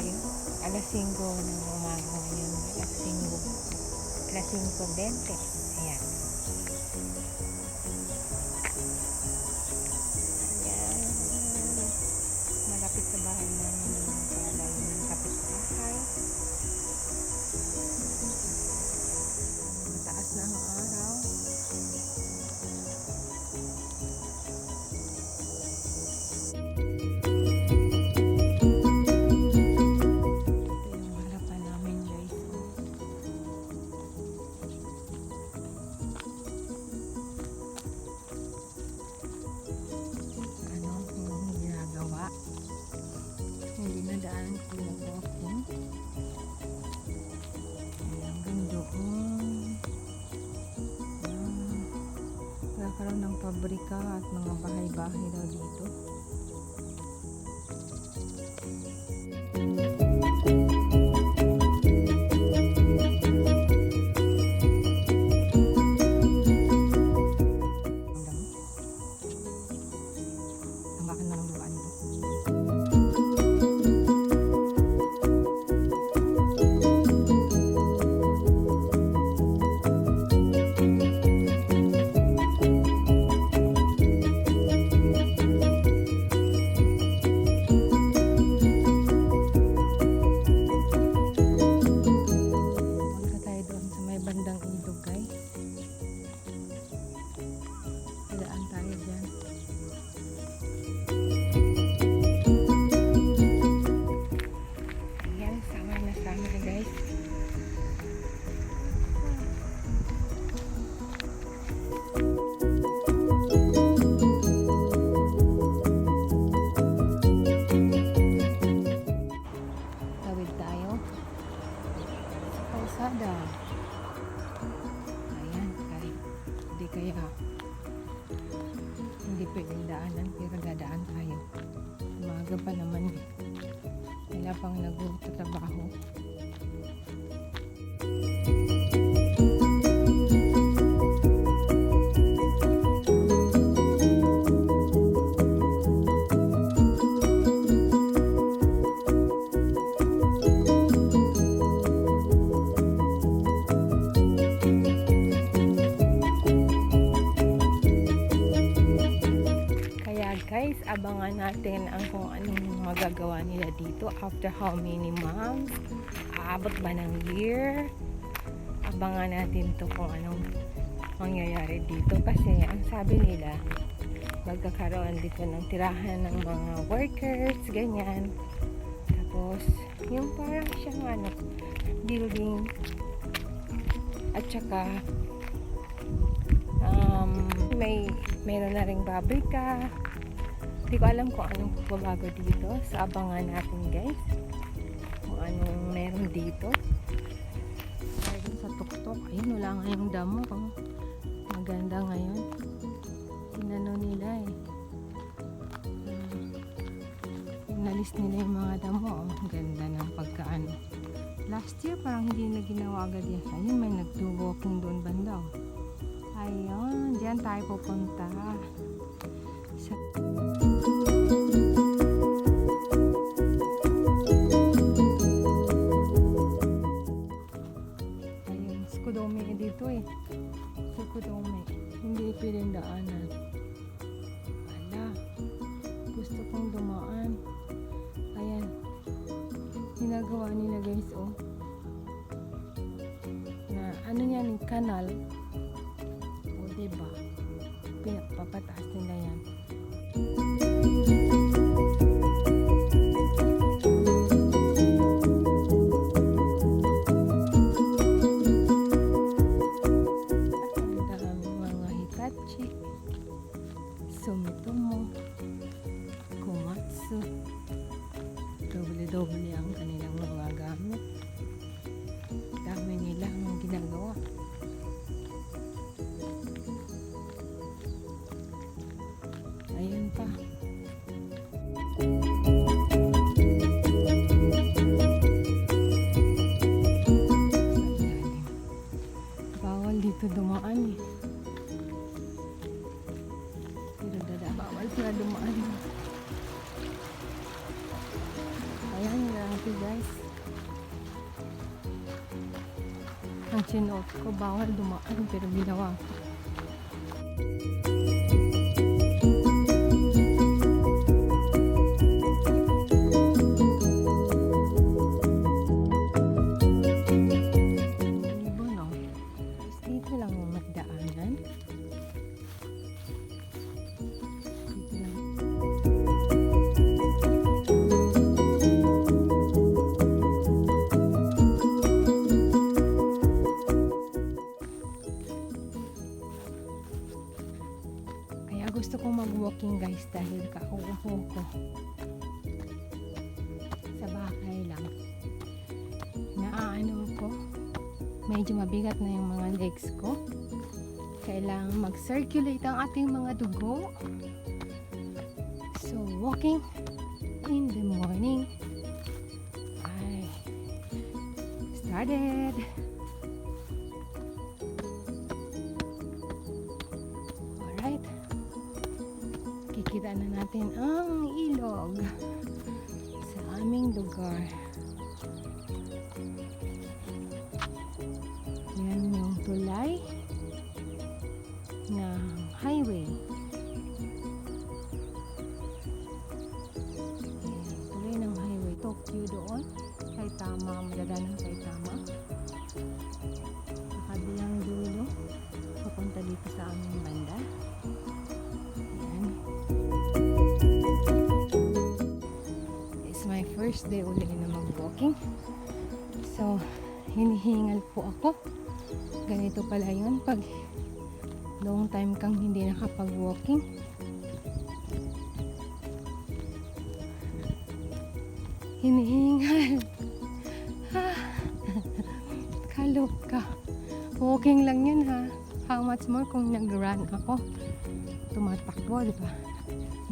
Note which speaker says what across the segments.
Speaker 1: tayo. Alas 5 ng umaga ngayon. Alas 5. Alas 5:20. Ayan. Ayan. Malapit sa bahay namin yung palay ng kapitbahay. Mataas na ang araw. Daan ko na walking. Hanggang doon. Nagkakaroon ng pabrika at mga bahay-bahay daw dito. Tambakan na ng luan doon. Bandang ilog guys. Padaan tayo dyan. Ayan, sama na guys. Tawid tayo sa kalsada. Hindi pwedeng daanan pero dadaan tayo. Umaga pa naman, wala pang nagtatrabaho. Guys, abangan natin ang kung anong magagawa nila dito after how many months. Aabot ba ng year? Abangan natin to kung anong mangyayari dito kasi ang sabi nila magkakaroon dito ng tirahan ng mga workers, ganyan. Tapos yung parang siyang building at saka mayroon na ring pabrika. Hindi ko alam kung anong babago dito. So, abangan natin guys. Kung anong meron dito. Ayun sa tuktok. Ayun, wala nga yung damo. Oh. Maganda ngayon. Sinano nila eh. Inalis nila yung mga damo. Oh. Ganda ng pagkaano. Last year parang hindi na ginawa agad yan. Ayun, may nagdo-walking doon banda. Oh. Ayun, diyan tayo pupunta. Sa Skudome dito eh. Skudome. Hindi pwedeng daanan. Wala. Gusto kong dumaan. Ayan. Ginagawa nila guys oh. Na ano yan, kanal. O diba? Pinapapataas nila yan. Sumitomo, Komatsu, doble-doble ang kanilang mga gamit. Dami nilang ginagawa. Ayun pa. Bawal dito dumaan eh. Bawal sila dumaan. Ayan, dito guys. Ang sinuot ko, bawal dumaan pero ginawa ko. Gusto kong mag-walking guys dahil kauupo ko sa bahay lang. Naaano ko, medyo mabigat na yung mga legs ko. Kailangan mag-circulate ang ating mga dugo. So walking in the morning I started. Kikita na natin ang ilog sa aming lugar. Yan yung tulay ng highway. Yan, tulay ng highway. Tokyo doon. Kay Tama, madadaanan kay Tama. Sa kabilang dulo, papunta dito sa aming banda. First day uli na mag-walking. So, hinihingal po ako. Ganito pala yun pag long time kang hindi nakapag-walking. Hinihingal. Kalok ka. Walking lang yun ha. How much more kung nag-run ako. Tumatakbo, diba?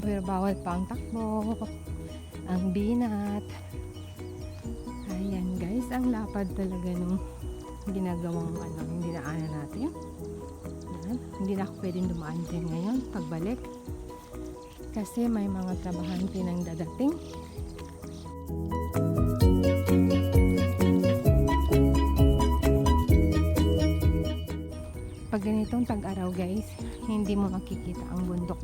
Speaker 1: Pero bawal pa ang takbo. Ang binat. Ayan guys, ang lapad talaga nung ginagawang yung dinaanan natin. Ayan. Hindi na ako pwedeng dumaan dyan ngayon pagbalik kasi may mga trabahante nang dadating. Pag ganitong tag-araw guys, hindi mo makikita ang bundok.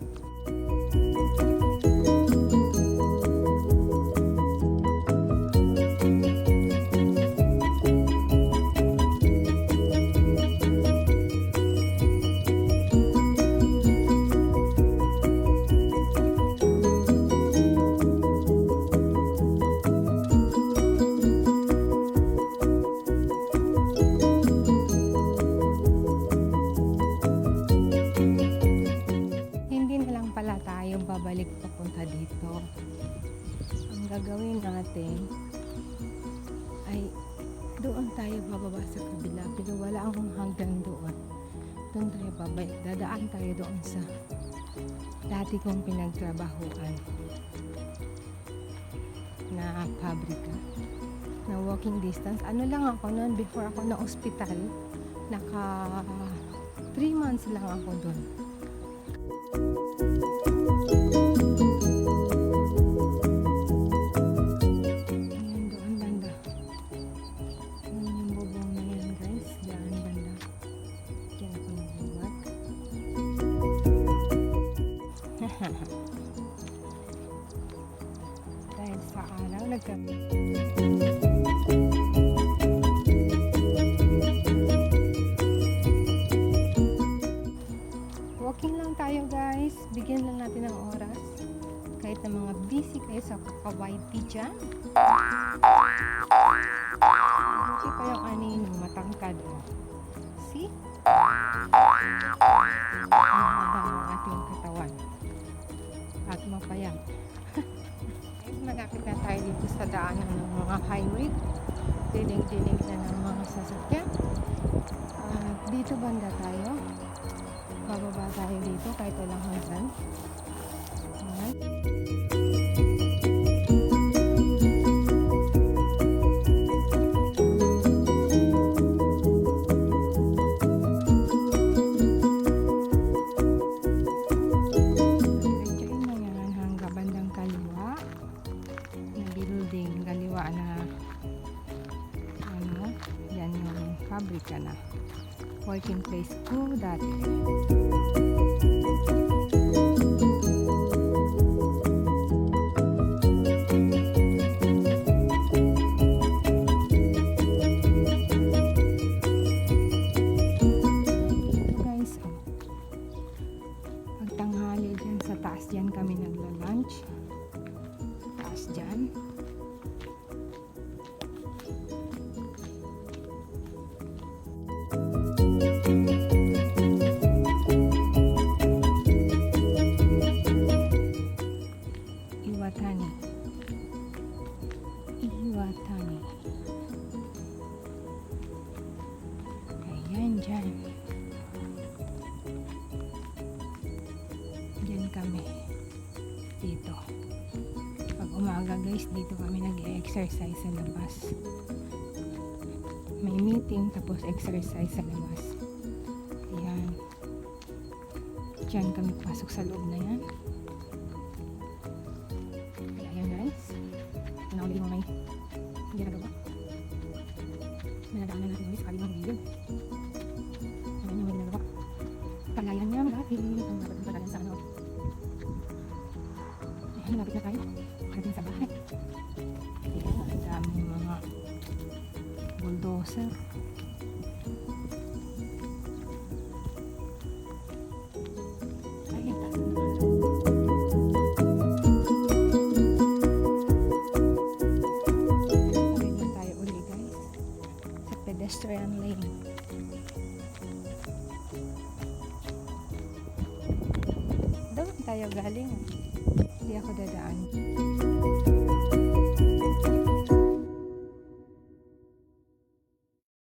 Speaker 1: Babalik papunta dito. Ang gagawin natin ay doon tayo bababa sa kabila pero wala akong hanggang doon. Doon tayo babalik. Dadaan tayo doon sa dati kong pinagtrabahuan na pabrika na walking distance. Ano lang ako noon before ako na ospital, naka 3 months lang ako doon. Dahil sa araw walking lang tayo guys, bigyan lang natin ng oras kahit na mga busy kayo sa kaka-YT dyan. Buti pa yung aninong matangkad see? Mahaba ang ating katawan at mapayat. Malapit na tayo dito sa daanan ng mga highway. Dinig-dinig na ng mga sasakyan. Dito banda tayo. Bababa tayo dito kahit walang hanggan. Ayan. building, kaliwa na ano, yan yung pabrika na. Working place ko dati. Tanghali dyan sa taas dyan kami nagla-lunch. Taas dyan. Iwatani. Iwatani. Ayan dyan. Kami dito pag umaga guys, dito kami nag-exercise sa labas. May meeting tapos exercise sa labas. Ayan, dyan kami pasok sa loob na yan. Ayan guys, panahuli mo may ginagawa, minadaanan natin guys kabilang gilid. Ayan yung may ginagawa, palayan niya dati ang dapat palayan sa ano. Malapit na tayo. Pagdating sa bahay. Ayan, ang daming mga bulldozer. Ayan, taas na naman. Ayan na tayo uli guys. Sa pedestrian lane. Doon tayo galing. Hindi ako dadaan.